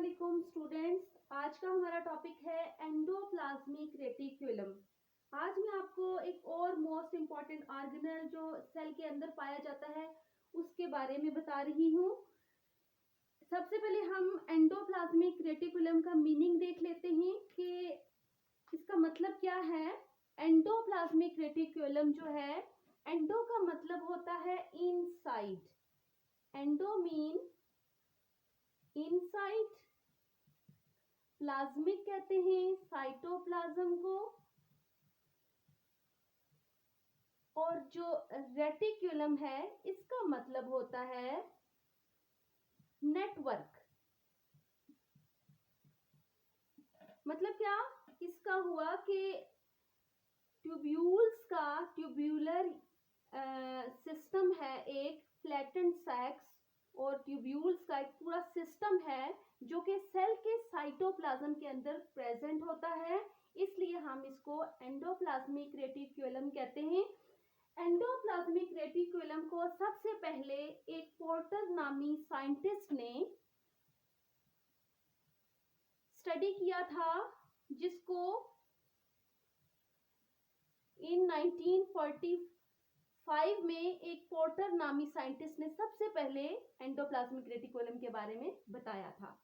अस्सलाम स्टूडेंट्स। आज का हमारा टॉपिक है एंडोप्लाज्मिक रेटिक्यूलम। आज मैं आपको एक और मोस्ट इम्पॉर्टेंट ऑर्गेनल जो सेल के अंदर पाया जाता है उसके बारे में बता रही हूँ। सबसे पहले हम एंडोप्लाज्मिक रेटिक्यूलम का मीनिंग देख लेते हैं कि इसका मतलब क्या है। एंडोप्लाज्मिक रेटिक्यूलम जो है, एंडो का मतलब होता है inside, endo mean inside, plasmic कहते हैं साइटोप्लाज्म को, और जो रेटिक्यूलम है इसका मतलब होता है नेटवर्क। मतलब क्या इसका हुआ कि ट्यूब्यूल्स का ट्यूब्यूलर सिस्टम है, एक फ्लैटेंड सैक्स और ट्यूब्यूल्स का एक पूरा सिस्टम है जो कि सेल के साइटोप्लाज्म के अंदर प्रेजेंट होता है, इसलिए हम इसको एंडोप्लाज्मिक रेटिक्यूलम कहते हैं। एंडोप्लाज्मिक रेटिक्यूलम को सबसे पहले एक पोर्टर नामी साइंटिस्ट ने स्टडी किया था, जिसको इन 1945 में एक पोर्टर नामी साइंटिस्ट ने सबसे पहले एंडोप्लाज्मिक रेटिक्यूलम के बारे में बताया था।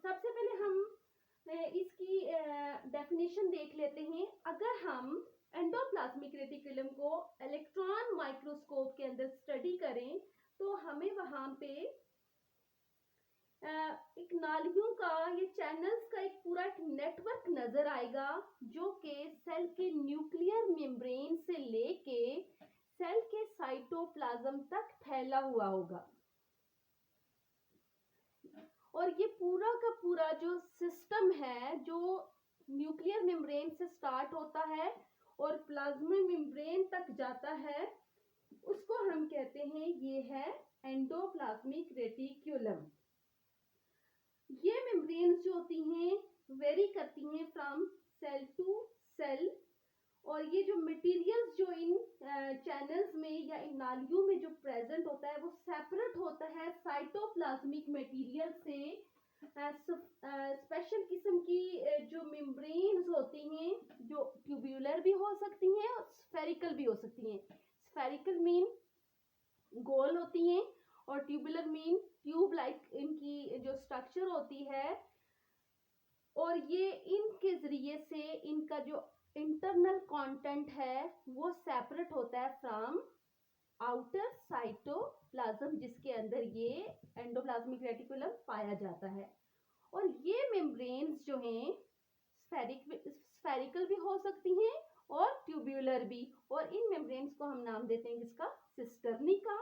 सबसे पहले हम इसकी डेफिनेशन देख लेते हैं। अगर हम एंडोप्लाज्मिक रेटिक्यूलम को इलेक्ट्रॉन माइक्रोस्कोप के अंदर स्टडी करें तो हमें वहां पे एक नालियों का, ये चैनल्स का एक पूरा एक नेटवर्क नजर आएगा जो कि सेल के न्यूक्लियर मेम्ब्रेन से लेके सेल के साइटोप्लाज्म तक फैला हुआ होगा। और ये पूरा का पूरा जो सिस्टम है जो न्यूक्लियर मेम्ब्रेन से स्टार्ट होता है और प्लाज्मा मेम्ब्रेन तक जाता है, उसको हम कहते हैं ये है एंडोप्लाज्मिक रेटिक्यूलम। ये मेम्ब्रेन्स जो होती हैं वेरी करती हैं फ्रॉम सेल टू सेल, और ये जो मटेरियल्स जो इन चैनल्स में या इन नालियों में जो प्रेजेंट होता है वो सेपरेट होता है साइटोप्लाज्मिक मटेरियल से। स्पेशल किस्म की जो मेम्ब्रेन्स होती हैं जो ट्यूब्यूलर भी हो सकती हैं और स्फेरिकल भी हो सकती हैं। स्फेरिकल मीन गोल होती हैं और ट्यूबुलर मीन ट्यूब लाइक इनकी जो स्ट्रक्चर होती है, और ये इनके जरिए से इनका जो इंटरनल कंटेंट है वो सेपरेट होता है फ्रॉम आउटर साइटोप्लाज्म, जिसके अंदर ये एंडोप्लाज्मिक रेटिक्यूलम पाया जाता है। और ये मेम्ब्रेन्स जो हैं स्फेरिकल भी हो सकती हैं और ट्यूब्यूलर भी, और इन मेम्ब्रेन्स को हम नाम देते हैं जिसका सिस्टर्निका,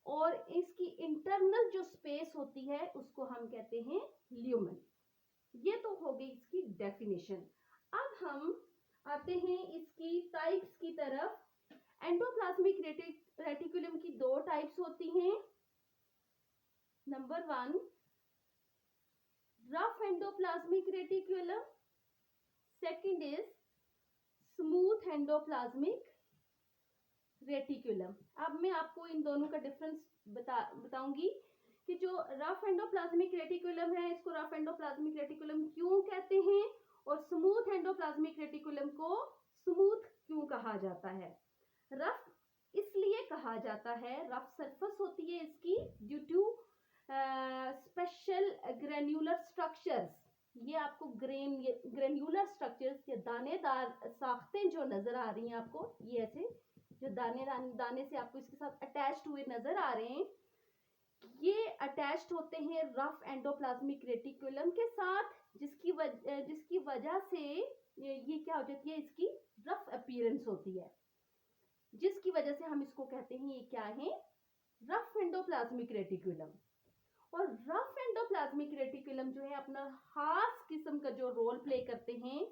और इसकी इंटरनल जो स्पेस होती है उसको हम कहते हैं ल्यूमेन। ये तो हो गई इसकी डेफिनेशन। अब हम आते हैं इसकी टाइप्स की तरफ। एंडोप्लाज्मिक रेटिक्यूलम की दो टाइप्स होती हैं। Number 1 rough endoplasmic reticulum, second is smooth endoplasmic reticulum. अब मैं आपको इन दोनों का डिफरेंस बताऊंगी कि जो रफ एंडोप्लाज्मिक रेटिक्यूलम है इसको रफ एंडोप्लाज्मिक रेटिक्यूलम क्यों कहते हैं, और स्मूथ एंडोप्लाज्मिक रेटिक्यूलम को स्मूथ क्यों कहा जाता है। रफ इसलिए कहा जाता है, रफ सरफेस होती है इसकी due to special granular structures. ये आपको ग्रेन्युलर स्ट्रक्चर्स या दानेदार साख्तें जो नजर आ रही हैं आपको, ये ऐसे जो दाने से आपको इसके साथ अटैच्ड हुए नजर आ रहे हैं, ये अटैच्ड होते हैं रफ एंडोप्लाज्मिक रेटिक्यूलम के साथ, जिसकी वजह से ये क्या हो जाती है, इसकी रफ अपीयरेंस होती है, जिसकी वजह से हम इसको कहते हैं ये क्या है, रफ एंडोप्लाज्मिक रेटिक्यूलम। और रफ एंडोप्लाज्मिक रेटिक्यूलम जो है अपना खास किस्म का जो रोल प्ले करते हैं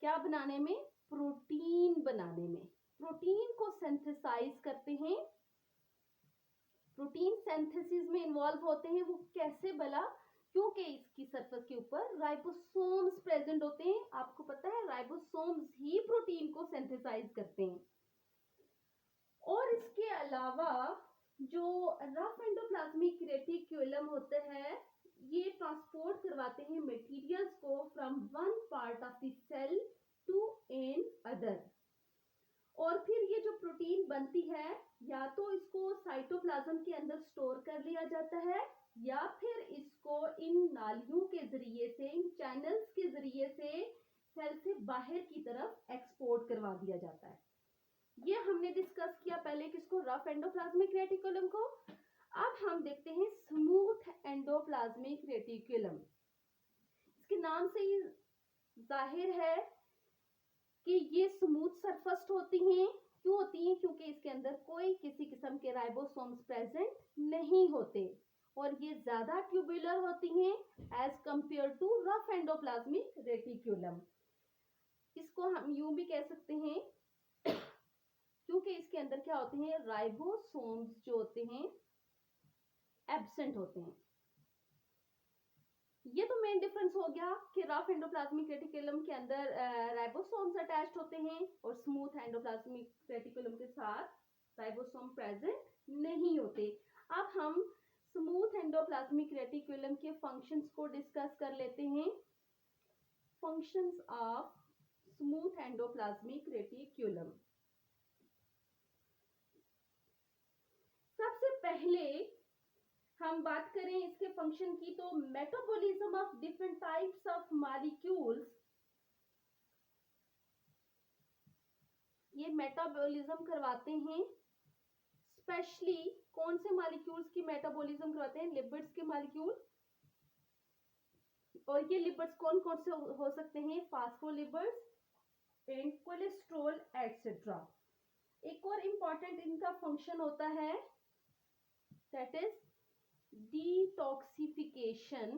क्या बनाने में, प्रोटीन बनाने में, प्रोटीन को सिंथेसाइज करते हैं, प्रोटीन सिंथेसिस में इन्वॉल्व होते हैं। वो कैसे भला, क्योंकि इसकी सरफेस के ऊपर राइबोसोम्स प्रेजेंट होते हैं। आपको पता है राइबोसोम्स ही प्रोटीन को सिंथेसाइज करते हैं। और इसके अलावा जो रफ एंडोप्लाज्मिक रेटिक्यूलम होता है ये ट्रांसपोर्ट करवाते हैं मटेरियल्स को from one part of the cell to another. और फिर ये जो प्रोटीन बनती है या तो इसको साइटोप्लाज्म के अंदर स्टोर कर लिया जाता है या फिर इसको इन नालियों के जरिए से, इन चैनल्स के जरिए से सेल से बाहर की तरफ एक्सपोर्ट करवा दिया जाता है। ये हमने डिस्कस किया पहले किसको, रफ एंडोप्लाज्मिक रेटिकुलम को। अब हम देखते हैं स्मूथ एंडोप्लाज्मिक रेटिकुलम। इसके नाम से ही जाहिर है कि ये स्मूथ सरफेस्ड होती हैं। क्यों होती हैं? क्योंकि इसके अंदर कोई किसी किस्म के राइबोसोम्स प्रेजेंट नहीं होते और ये ज्यादा ट्यूबुलर होती हैं as compare to rough endoplasmic reticulum. इसको हम यूं भी कह सकते हैं क्योंकि इसके अंदर क्या होते हैं, राइबोसोम्स जो होते हैं एब्सेंट होते हैं। ये तो मेन डिफरेंस हो गया कि रफ एंडोप्लाज्मिक रेटिकुलम के अंदर राइबोसोम्स अटैच्ड होते हैं और स्मूथ एंडोप्लाज्मिक रेटिकुलम के साथ राइबोसोम प्रेजेंट नहीं होते। अब हम स्मूथ एंडोप्लाज्मिक रेटिकुलम के फंक्शंस को डिस्कस कर लेते हैं। Functions of smooth endoplasmic reticulum. सबसे पहले हम बात करें इसके फंक्शन की तो metabolism of different types of molecules. ये मेटाबॉलिज्म करवाते हैं, स्पेशली कौन से मॉलिक्यूल्स की मेटाबॉलिज्म करवाते हैं, लिपिड्स के मॉलिक्यूल। और ये लिपिड्स कौन कौन से हो सकते हैं, फास्फोलिपिड्स एंड कोलेस्ट्रॉल एटसेट्रा। एक और इम्पॉर्टेंट इनका फंक्शन होता है दैट इज डिटॉक्सिफिकेशन।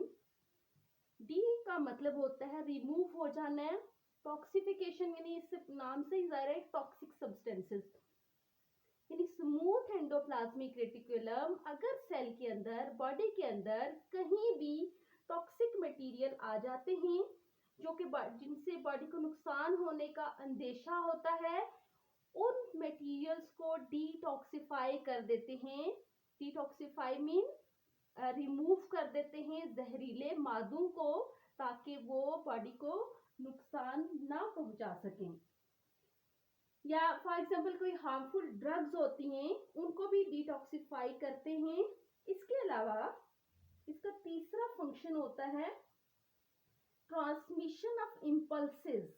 डी का मतलब होता है रिमूव हो जाना, टॉक्सिफिकेशन यानी इस नाम से ही जाहिर है टॉक्सिक सब्सटेंसेस। यानी स्मूथ एंडोप्लाज्मिक रेटिकुलम अगर सेल के अंदर, बॉडी के अंदर कहीं भी टॉक्सिक मटेरियल आ जाते हैं जो कि जिनसे बॉडी को नुकसान होने का अंदेशा होता है, उन मटेरियल्स को डिटॉक्सिफाई कर देते हैं। डिटॉक्सिफाई मीन रिमूव कर देते हैं जहरीले मादों को, ताकि वो बॉडी को नुकसान ना पहुंचा सकें। या फॉर एग्जांपल कोई हार्मफुल ड्रग्स होती हैं उनको भी डिटॉक्सिफाई करते हैं। इसके अलावा इसका तीसरा फंक्शन होता है ट्रांसमिशन ऑफ इंपल्सेस।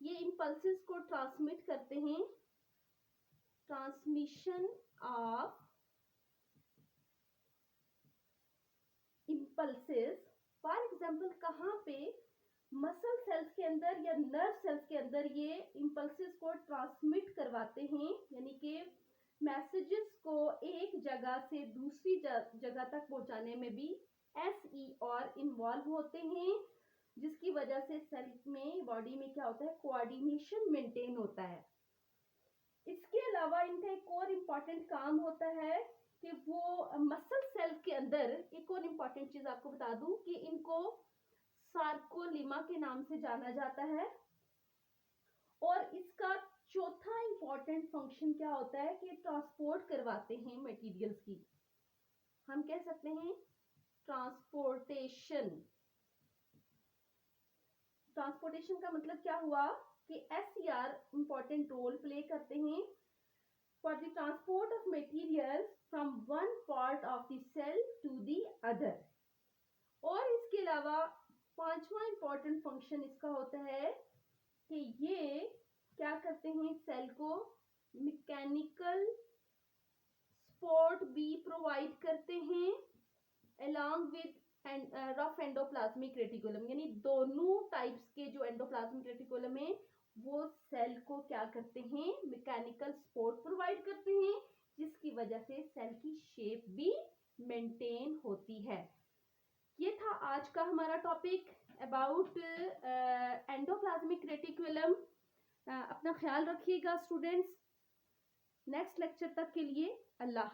ये इंपल्सेस को ट्रांसमिट करते हैं। Transmission of impulses for example कहाँ पे, मसल सेल्स के अंदर या नर्व सेल्स के अंदर ये इंपल्सेस को ट्रांसमिट करवाते हैं। यानी कि मैसेजेस को एक जगह से दूसरी जगह तक पहुंचाने में भी SER इन्वॉल्व होते हैं, जिसकी वजह से सेल में, बॉडी में क्या होता है, कोऑर्डिनेशन मेंटेन होता है। इसके अलावा इनका एक और इम्पॉर्टेंट काम होता है कि वो मसल सेल के अंदर, एक और इम्पॉर्टेंट चीज आपको बता दूं कि इनको सार्कोलिमा के नाम से जाना जाता है। और इसका चौथा इम्पॉर्टेंट फंक्शन क्या होता है कि ट्रांसपोर्ट करवाते हैं मटेरियल्स की। हम कह सकते हैं ट्रांसपोर्टेशन। ट्रांसपोर्टेशन का मतलब क्या हुआ कि SER इम्पॉर्टेंट रोल प्ले करते हैं for the transport of materials from one part of the cell to the other। और इसके अलावा पांचवा इंपॉर्टेंट फंक्शन इसका होता है कि ये क्या करते हैं, सेल को मैकेनिकल सपोर्ट भी प्रोवाइड करते हैं along with rough endoplasmic reticulum. यानी दोनों टाइप्स के जो एंडोप्लाज्मिक रेटिकुलम है वो सेल को क्या करते हैं, मैकेनिकल सपोर्ट प्रोवाइड करते हैं, जिसकी वजह से सेल की शेप भी मेंटेन होती है। ये था आज का हमारा टॉपिक अबाउट एंडोप्लाज्मिक रेटिकुलम। अपना ख्याल रखिएगा स्टूडेंट्स। नेक्स्ट लेक्चर तक के लिए अल्लाह हाफ़िज़।